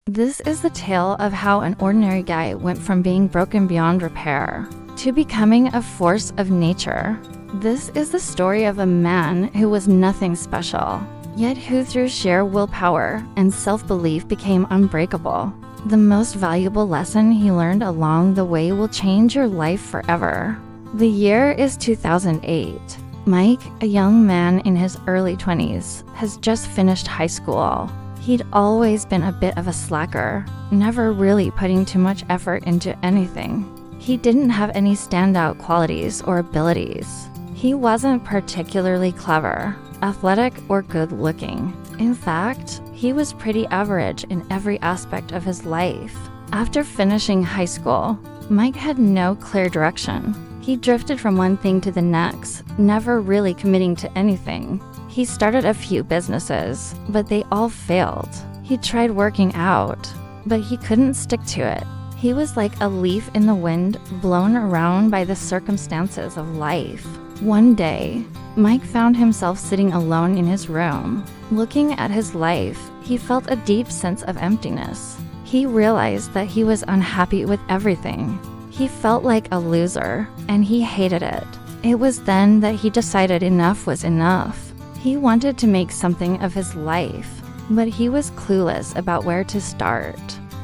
This is the tale of how an ordinary guy went from being broken beyond repair to becoming a force of nature. This is the story of a man who was nothing special, yet who through sheer willpower and self-belief became unbreakable. The most valuable lesson he learned along the way will change your life forever. The year is 2008. Mike, a young man in his early 20s, has just finished high school. He'd always been a bit of a slacker, never really putting too much effort into anything. He didn't have any standout qualities or abilities. He wasn't particularly clever, athletic, or good-looking. In fact, he was pretty average in every aspect of his life. After finishing high school, Mike had no clear direction. He drifted from one thing to the next, never really committing to anything. He started a few businesses, but they all failed. He tried working out, but he couldn't stick to it. He was like a leaf in the wind, blown around by the circumstances of life. One day, Mike found himself sitting alone in his room. Looking at his life, he felt a deep sense of emptiness. He realized that he was unhappy with everything. He felt like a loser, and he hated it. It was then that he decided enough was enough. He wanted to make something of his life, but he was clueless about where to start.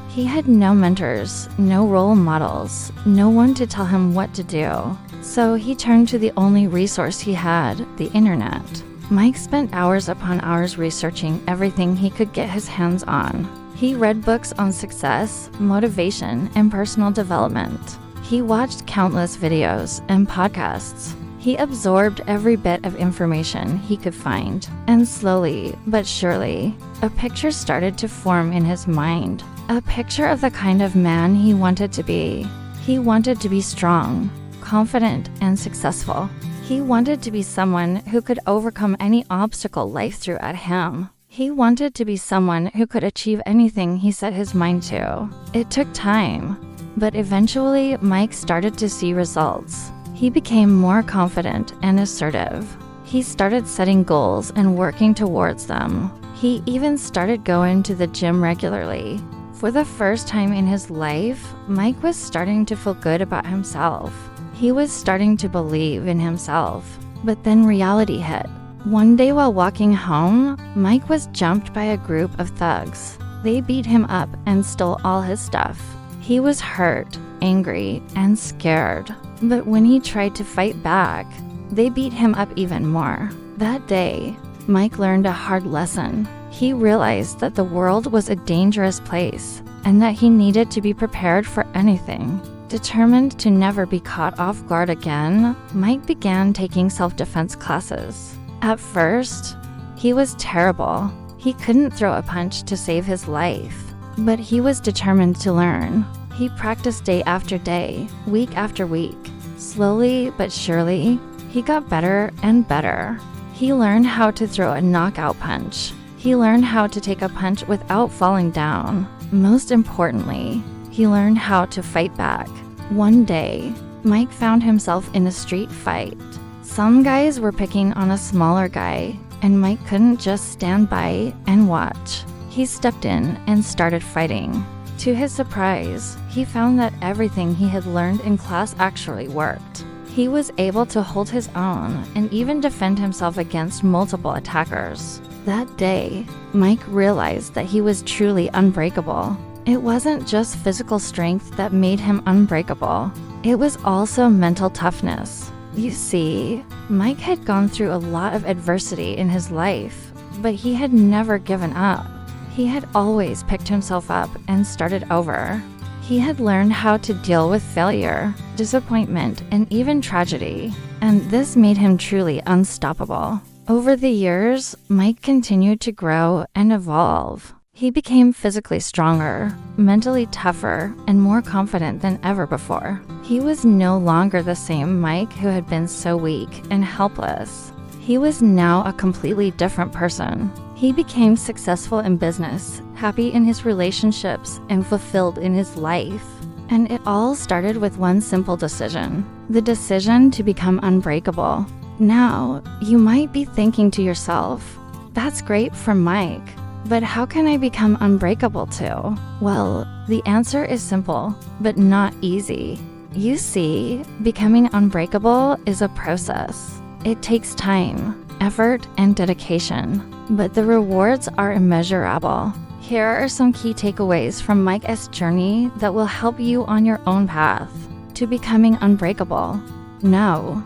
He had no mentors, no role models, no one to tell him what to do. So he turned to the only resource he had, the internet. Mike spent hours upon hours researching everything he could get his hands on. He read books on success, motivation, and personal development. He watched countless videos and podcasts. He absorbed every bit of information he could find, and slowly but surely, a picture started to form in his mind. A picture of the kind of man he wanted to be. He wanted to be strong, confident, and successful. He wanted to be someone who could overcome any obstacle life threw at him. He wanted to be someone who could achieve anything he set his mind to. It took time, but eventually Mike started to see results. He became more confident and assertive. He started setting goals and working towards them. He even started going to the gym regularly. For the first time in his life, Mike was starting to feel good about himself. He was starting to believe in himself. But then reality hit. One day while walking home, Mike was jumped by a group of thugs. They beat him up and stole all his stuff. He was hurt, angry, and scared. But when he tried to fight back, they beat him up even more. That day, Mike learned a hard lesson. He realized that the world was a dangerous place and that he needed to be prepared for anything. Determined to never be caught off guard again, Mike began taking self-defense classes. At first, he was terrible. He couldn't throw a punch to save his life, but he was determined to learn. He practiced day after day, week after week. Slowly but surely, he got better and better. He learned how to throw a knockout punch. He learned how to take a punch without falling down. Most importantly, he learned how to fight back. One day, Mike found himself in a street fight. Some guys were picking on a smaller guy, and Mike couldn't just stand by and watch. He stepped in and started fighting. To his surprise, he found that everything he had learned in class actually worked. He was able to hold his own and even defend himself against multiple attackers. That day, Mike realized that he was truly unbreakable. It wasn't just physical strength that made him unbreakable. It was also mental toughness. You see, Mike had gone through a lot of adversity in his life, but he had never given up. He had always picked himself up and started over. He had learned how to deal with failure, disappointment, and even tragedy, and this made him truly unstoppable. Over the years, Mike continued to grow and evolve. He became physically stronger, mentally tougher, and more confident than ever before. He was no longer the same Mike who had been so weak and helpless. He was now a completely different person. He became successful in business, happy in his relationships, and fulfilled in his life. And it all started with one simple decision: the decision to become unbreakable. Now, you might be thinking to yourself, that's great for Mike, But how can I become unbreakable too? Well, the answer is simple, but not easy. You see, becoming unbreakable is a process. It takes time, effort, and dedication, but the rewards are immeasurable. Here are some key takeaways from Mike's journey that will help you on your own path to becoming unbreakable. No.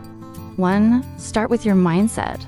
1. Start with your mindset.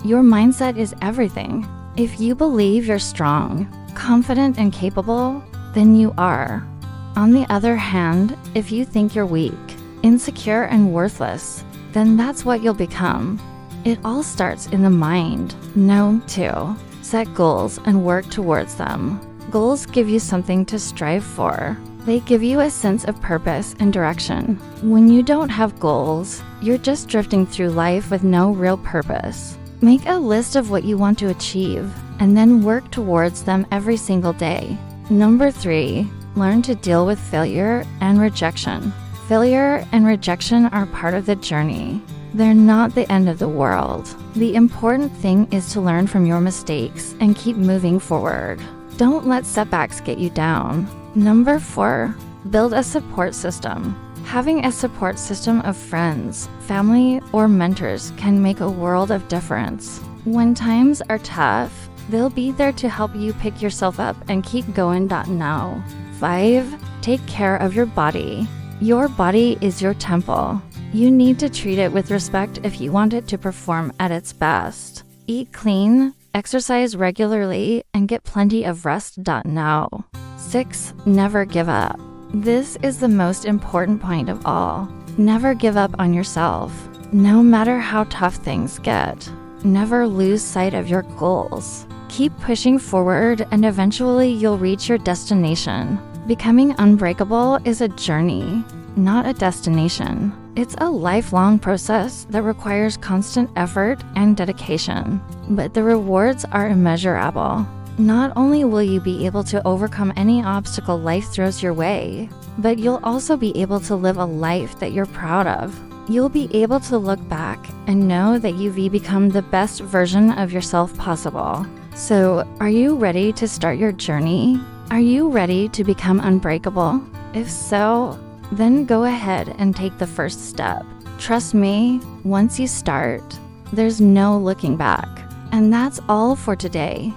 Your mindset is everything. If you believe you're strong, confident, and capable, then you are. On the other hand, if you think you're weak, insecure, and worthless, then that's what you'll become. It all starts in the mind. No. 2. Set goals and work towards them. Goals give you something to strive for. They give you a sense of purpose and direction. When you don't have goals, you're just drifting through life with no real purpose. Make a list of what you want to achieve, and then work towards them every single day. Number 3. Learn to deal with failure and rejection. Failure and rejection are part of the journey. They're not the end of the world. The important thing is to learn from your mistakes and keep moving forward. Don't let setbacks get you down. Number 4. Build a support system. Having a support system of friends, family, or mentors can make a world of difference. When times are tough, they'll be there to help you pick yourself up and keep going. Now. 5. Take care of your body. Your body is your temple. You need to treat it with respect if you want it to perform at its best. Eat clean, exercise regularly, and get plenty of rest. Now. 6. Never give up. This is the most important point of all. Never give up on yourself. No matter how tough things get, never lose sight of your goals. Keep pushing forward and eventually you'll reach your destination. Becoming unbreakable is a journey, not a destination. It's a lifelong process that requires constant effort and dedication, but the rewards are immeasurable. Not only will you be able to overcome any obstacle life throws your way, but you'll also be able to live a life that you're proud of. You'll be able to look back and know that you've become the best version of yourself possible. So, are you ready to start your journey? Are you ready to become unbreakable? If so, then go ahead and take the first step. Trust me, once you start, there's no looking back. And that's all for today.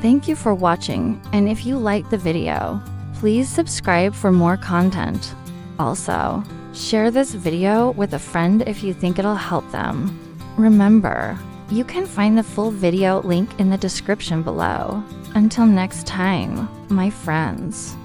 Thank you for watching, and if you liked the video, please subscribe for more content. Also, share this video with a friend if you think it'll help them. Remember, you can find the full video link in the description below. Until next time, my friends.